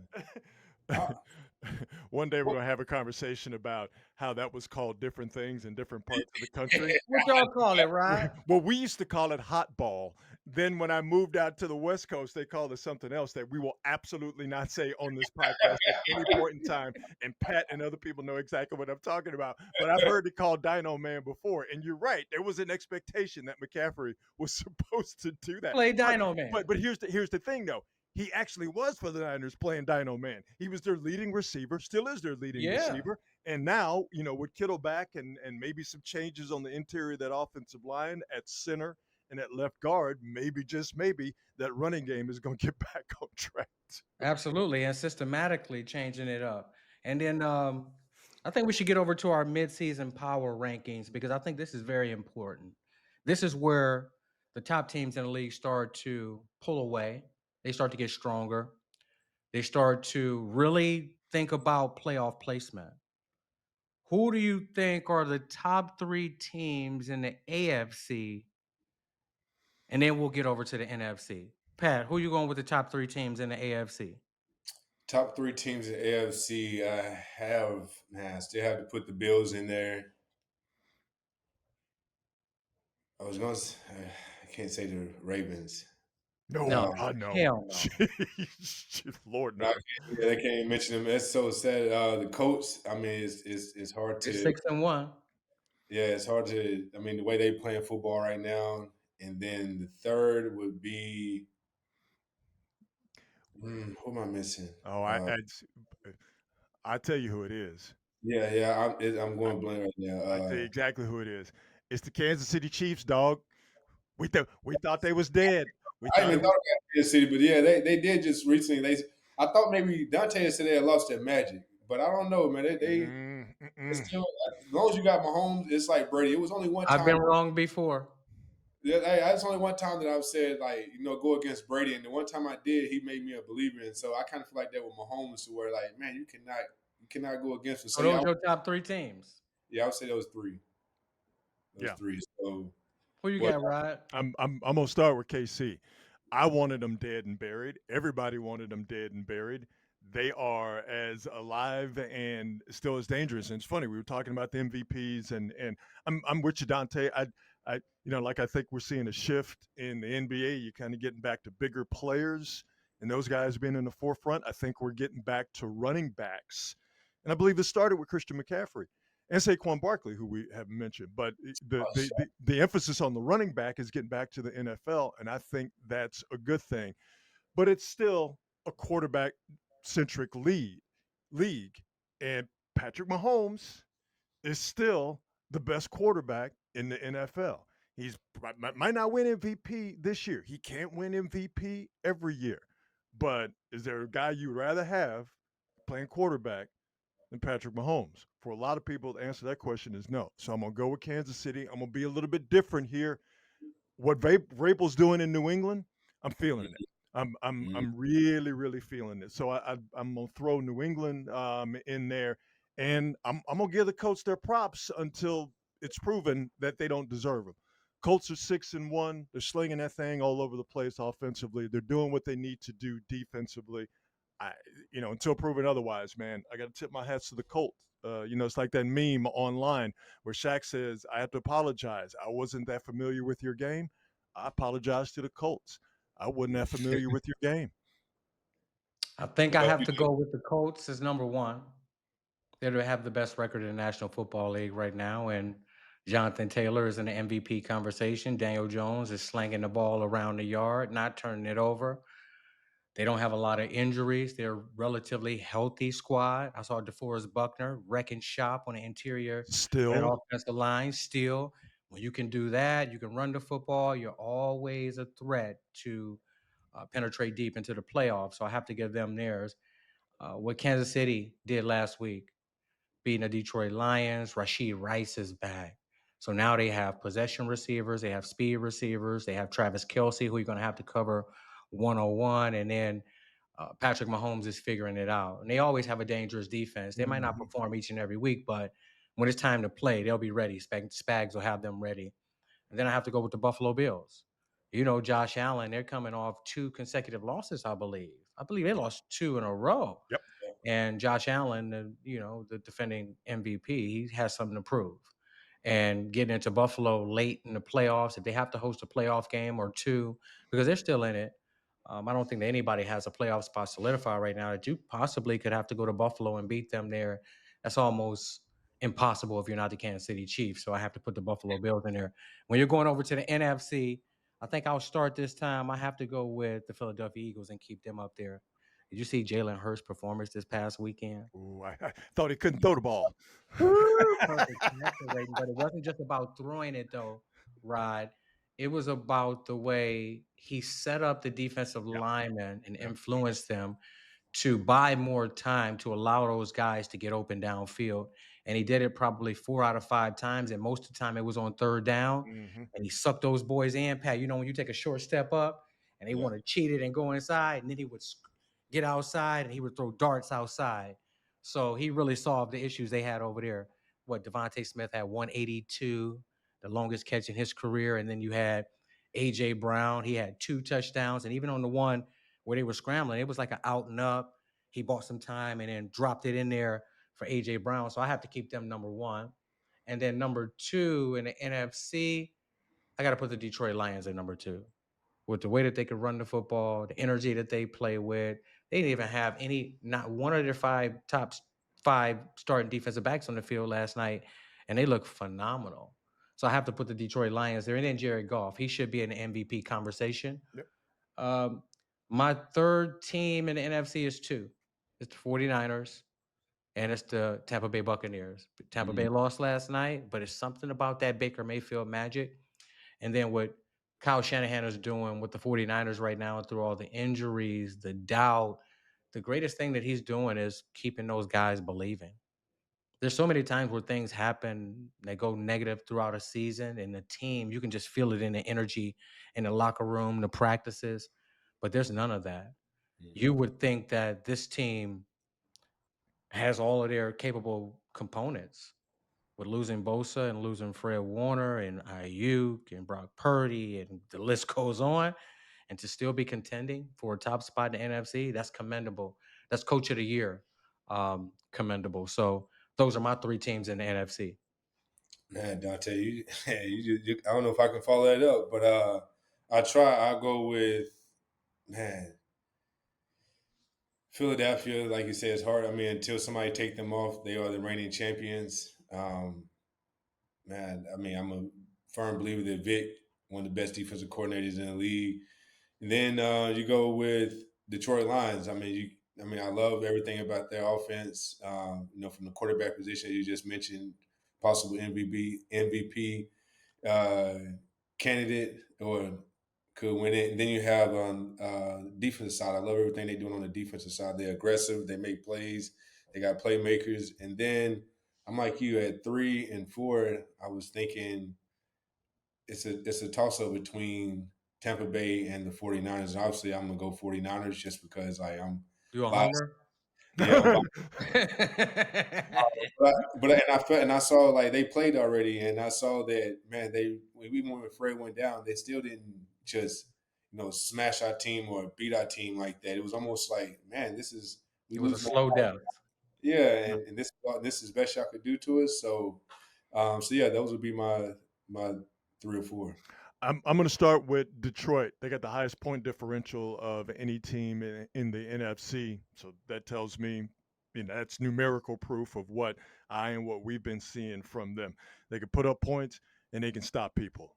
One day we're going to have a conversation about how that was called different things in different parts of the country. What y'all call it, right? Well, we used to call it hot ball. Then when I moved out to the West Coast, they called it something else that we will absolutely not say on this podcast at any point in time. And Pat and other people know exactly what I'm talking about. But I've heard it called Dino Man before. And you're right. There was an expectation that McCaffrey was supposed to do that. Play Dino Man. But here's the thing, though. He actually was for the Niners playing Dino Man. He was their leading receiver, still is their leading receiver. And now, with Kittle back and maybe some changes on the interior of that offensive line at center and at left guard, maybe, just maybe, that running game is going to get back on track. Absolutely, and systematically changing it up. And then I think we should get over to our midseason power rankings because I think this is very important. This is where the top teams in the league start to pull away. They start to get stronger. They start to really think about playoff placement. Who do you think are the top 3 teams in the AFC? And then we'll get over to the NFC. Pat, who you going with the top 3 teams in the AFC? Top three teams in AFC. I still have to put the Bills in there. I was going to, I can't say the Ravens. No, No, God, no. hell no. Jeez, Lord, I no. can't, they can't even mention them. That's so sad. The Colts. I mean, it's hard They're to. 6-1. Yeah, it's hard to. I mean, the way they playing football right now, and then the third would be. Who am I missing? Oh, I tell you who it is. Yeah. I'm I, going blank right now. I tell you exactly who it is. It's the Kansas City Chiefs, dog. We thought they was dead. We I thought even it thought was. about Kansas City, but yeah, they did just recently. I thought maybe Dante had said they had lost their magic, but I don't know, man. They it's Mm. still as long as you got Mahomes, it's like Brady. It was only one I've time. been wrong before. Yeah, that's only one time that I've said like go against Brady, and the one time I did, he made me a believer, and so I kind of feel like that with Mahomes, to where like man, you cannot go against him. So So those are your top three teams. I would say those three, those Yeah, three. So, Who you but got, Rod? I'm gonna start with KC. I wanted them dead and buried. Everybody wanted them dead and buried. They are as alive and still as dangerous. And it's funny, we were talking about the MVPs, and I'm with you, Dante. I think we're seeing a shift in the NBA. You're kind of getting back to bigger players, and those guys being in the forefront. I think we're getting back to running backs, and I believe it started with Christian McCaffrey and Saquon Barkley, who we have mentioned. But the emphasis on the running back is getting back to the NFL, and I think that's a good thing. But it's still a quarterback centric league, and Patrick Mahomes is still the best quarterback in the NFL. He's might not win MVP this year. He can't win MVP every year. But is there a guy you'd rather have playing quarterback than Patrick Mahomes? For a lot of people, the answer to that question is no. So I'm gonna go with Kansas City. I'm gonna be a little bit different here. What Vrabel's doing in New England, I'm feeling it. mhm. I'm really really feeling it. So I'm gonna throw New England in there, and I'm gonna give the Colts their props until it's proven that they don't deserve them. Colts are 6-1. They're slinging that thing all over the place offensively. They're doing what they need to do defensively. I, until proven otherwise, man, I got to tip my hats to the Colts. It's like that meme online where Shaq says, I have to apologize. I wasn't that familiar with your game. I apologize to the Colts. I wasn't that familiar with your game. I think What I about have you, to go with the Colts as number one. They have the best record in the National Football League right now, and Jonathan Taylor is in the MVP conversation. Daniel Jones is slanging the ball around the yard, not turning it over. They don't have a lot of injuries. They're a relatively healthy squad. I saw DeForest Buckner wrecking shop on the interior of that Still, offensive line. Still, when you can do that, you can run the football. You're always a threat to penetrate deep into the playoffs. So I have to give them theirs. What Kansas City did last week, beating the Detroit Lions. Rashid Rice is back. So now they have possession receivers, they have speed receivers, they have Travis Kelce, who you're going to have to cover 101. And then Patrick Mahomes is figuring it out. And they always have a dangerous defense. They might not mhm. perform each and every week, but when it's time to play, they'll be ready. Spags will have them ready. And then I have to go with the Buffalo Bills. Josh Allen, they're coming off two consecutive losses, I believe. I believe they lost two in a row. Yep. And Josh Allen, the defending MVP, he has something to prove. And getting into Buffalo late in the playoffs, if they have to host a playoff game or two, because they're still in it, I don't think that anybody has a playoff spot solidified right now that you possibly could have to go to Buffalo and beat them there. That's almost impossible if you're not the Kansas City Chiefs. So I have to put the Buffalo Bills in there. When you're going over to the NFC, I think I'll start this time. I have to go with the Philadelphia Eagles and keep them up there. Did you see Jalen Hurts' performance this past weekend? Ooh, I thought he couldn't throw the ball. Woo! Perfect passer rating, but it wasn't just about throwing it though, Rod. It was about the way he set up the defensive Yeah, linemen and yeah. influenced them to buy more time to allow those guys to get open downfield. And he did it probably 4 out of 5 times. And most of the time it was on third down. Hmm. And he sucked those boys in, Pat. When you take a short step up and they Yeah. want to cheat it and go inside, and then he would get outside and he would throw darts outside. So he really solved the issues they had over there. What Devontae Smith had 182, the longest catch in his career. And then you had AJ Brown. He had 2 touchdowns. And even on the one where they were scrambling, it was like an out and up. he bought some time and then dropped it in there for AJ Brown. So I have to keep them number one. And then number two in the NFC, I got to put the Detroit Lions at number two. With the way that they could run the football, the energy that they play with, they didn't even have not one of their top five starting defensive backs on the field last night, and they look phenomenal. So I have to put the Detroit Lions there. And then Jared Goff, he should be in the MVP conversation. Yep. My third team in the NFC is two. It's the 49ers and it's the Tampa Bay Buccaneers. Tampa Bay lost last night, but it's something about that Baker Mayfield magic. And then what Kyle Shanahan is doing with the 49ers right now through all the injuries, the doubt, the greatest thing that he's doing is keeping those guys believing. There's so many times where things happen, they go negative throughout a season, and the team, you can just feel it in the energy in the locker room, the practices, but there's none of that. You would think that this team has all of their capable components. With losing Bosa and losing Fred Warner and Ayuk and Brock Purdy, and the list goes on, and to still be contending for a top spot in the NFC, that's commendable. That's Coach of the Year, commendable. So those are my three teams in the NFC. Man, Donte, you I don't know if I can follow that up, but I try. I'll go with, man, Philadelphia. Like you said, it's hard. I mean, until somebody take them off, they are the reigning champions. Man, I mean, I'm a firm believer that Vic, one of the best defensive coordinators in the league. And then you go with Detroit Lions. I mean, I love everything about their offense. From the quarterback position you just mentioned, possible MVP candidate or could win it. And then you have on defensive side. I love everything they're doing on the defensive side. They're aggressive. They make plays. They got playmakers. And then I'm like you at 3 and 4. I was thinking it's a toss up between Tampa Bay and the 49ers. And obviously, I'm gonna go 49ers just because I'm. You a homer? Yeah, I'm but I saw like they played already, and I saw that, man, even when Fred went down, they still didn't just smash our team or beat our team like that. It was almost like, man, it was a slow death. Yeah, and this is best y'all could do to us. So yeah, those would be my 3 or 4. I'm going to start with Detroit. They got the highest point differential of any team in the NFC. So that tells me, that's numerical proof of what we've been seeing from them. They can put up points and they can stop people.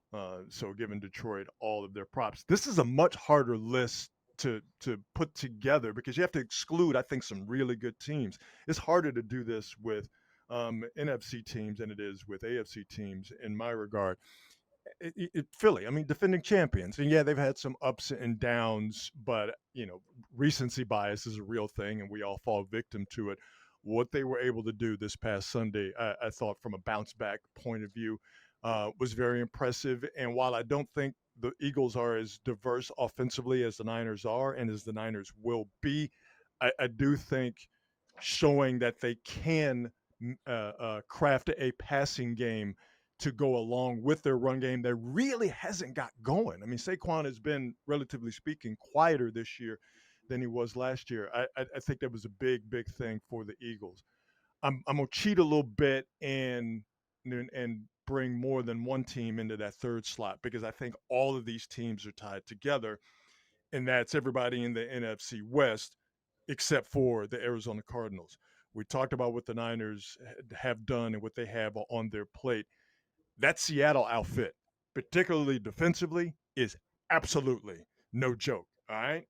So giving Detroit all of their props. This is a much harder list to put together because you have to exclude, I think, some really good teams. It's harder to do this with NFC teams than it is with AFC teams in my regard. Philly, I mean, defending champions, and yeah, they've had some ups and downs, but recency bias is a real thing, and we all fall victim to it. What they were able to do this past Sunday, I thought, from a bounce back point of view, was very impressive. And while I don't think the Eagles are as diverse offensively as the Niners are, and as the Niners will be, I do think showing that they can craft a passing game to go along with their run game that really hasn't got going. I mean, Saquon has been, relatively speaking, quieter this year than he was last year. I think that was a big thing for the Eagles. I'm gonna cheat a little bit and bring more than one team into that third slot because I think all of these teams are tied together, and that's everybody in the NFC West except for the Arizona Cardinals. We talked about what the Niners have done and what they have on their plate. That Seattle outfit, particularly defensively, is absolutely no joke. All right,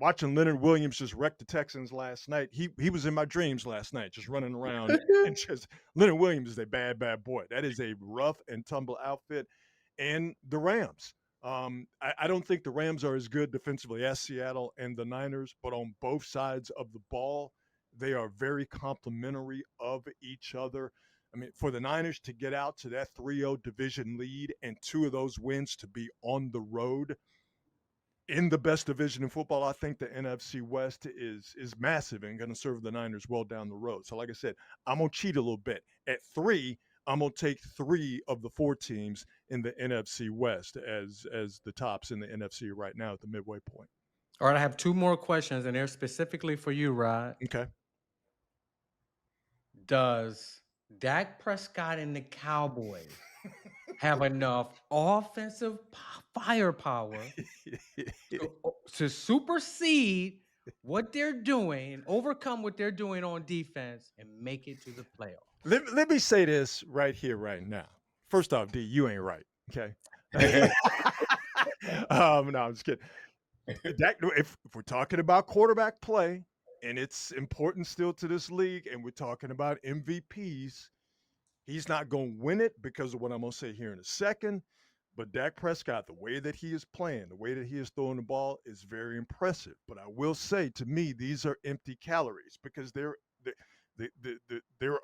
watching Leonard Williams just wreck the Texans last night. He was in my dreams last night, just running around and just Leonard Williams is a bad boy. That is a rough and tumble outfit. And the Rams. I don't think the Rams are as good defensively as Seattle and the Niners, but on both sides of the ball, they are very complementary of each other. I mean, for the Niners to get out to that 3-0 division lead and 2 of those wins to be on the road in the best division in football, I think the NFC West is massive and going to serve the Niners well down the road. So like I said, I'm going to cheat a little bit. At 3, I'm going to take 3 of the 4 teams in the NFC West as the tops in the NFC right now at the midway point. All right, I have 2 more questions, and they're specifically for you, Rod. Okay. Does Dak Prescott and the Cowboys have enough offensive firepower to supersede what they're doing and overcome what they're doing on defense and make it to the playoffs? Let me say this right here, right now. First off, D, you ain't right. Okay. No, I'm just kidding. If we're talking about quarterback play, and it's important still to this league, and we're talking about MVPs, he's not going to win it because of what I'm going to say here in a second. But Dak Prescott, the way that he is playing, the way that he is throwing the ball is very impressive. But I will say, to me, these are empty calories because there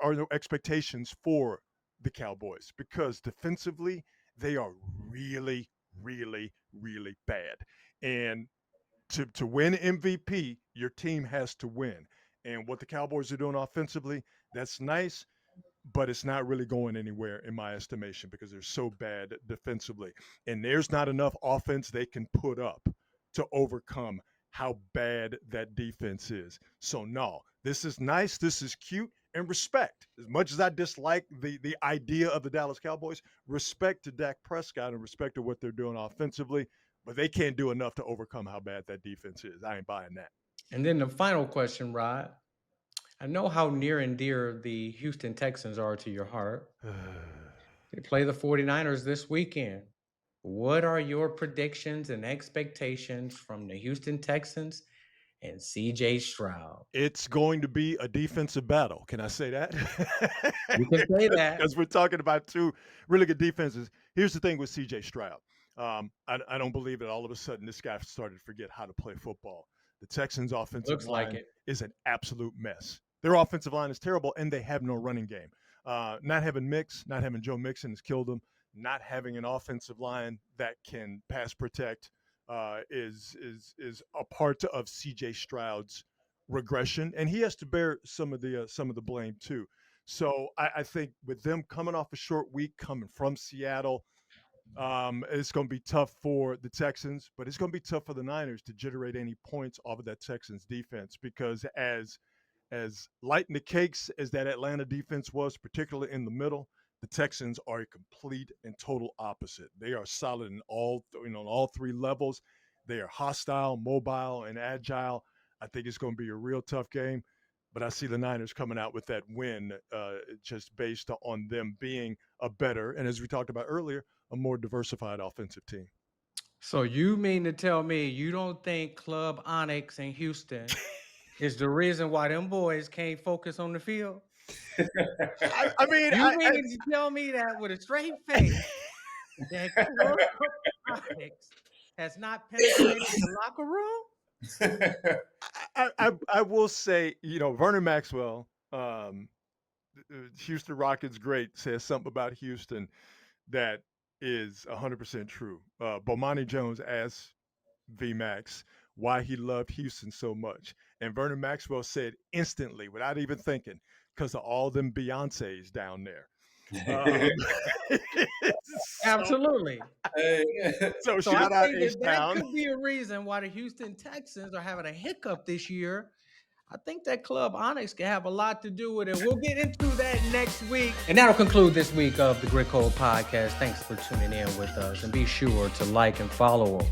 are no expectations for the Cowboys because defensively they are really, really, really bad. And to win MVP, your team has to win. And what the Cowboys are doing offensively, that's nice, but it's not really going anywhere in my estimation because they're so bad defensively. And there's not enough offense they can put up to overcome how bad that defense is. So no, this is nice, this is cute, and respect. As much as I dislike the idea of the Dallas Cowboys, respect to Dak Prescott and respect to what they're doing offensively, but they can't do enough to overcome how bad that defense is. I ain't buying that. And then the final question, Rod. I know how near and dear the Houston Texans are to your heart. They play the 49ers this weekend. What are your predictions and expectations from the Houston Texans and CJ Stroud? It's going to be a defensive battle. Can I say that? You can say that. Because we're talking about 2 really good defenses. Here's the thing with CJ Stroud. I don't believe that all of a sudden this guy started to forget how to play football. The Texans' offensive line is an absolute mess. Their offensive line is terrible, and they have no running game. Not having Joe Mixon has killed them. Not having an offensive line that can pass protect is a part of CJ Stroud's regression, and he has to bear some of the blame too. So I think with them coming off a short week, coming from Seattle, it's going to be tough for the Texans, but it's going to be tough for the Niners to generate any points off of that Texans defense because as light in the cakes as that Atlanta defense was, particularly in the middle, the Texans are a complete and total opposite. They are solid in all 3 levels. They are hostile, mobile, and agile. I think it's going to be a real tough game, but I see the Niners coming out with that win just based on them being a better, and as we talked about earlier, a more diversified offensive team. So you mean to tell me you don't think Club Onyx in Houston is the reason why them boys can't focus on the field? I mean, you mean to tell me that with a straight face that Club Onyx has not penetrated the locker room? I will say, Vernon Maxwell, Houston Rockets great, says something about Houston that is 100% true. Bomani Jones asked VMAX why he loved Houston so much. And Vernon Maxwell said instantly, without even thinking, because of all them Beyoncés down there. Absolutely. So shout out H-Town. That could be a reason why the Houston Texans are having a hiccup this year. I think that Club Onyx can have a lot to do with it. We'll get into that next week. And that'll conclude this week of the Grit Code Podcast. Thanks for tuning in with us. And be sure to like and follow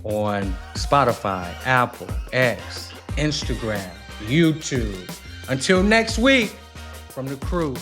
on Spotify, Apple, X, Instagram, YouTube. Until next week, from the crew,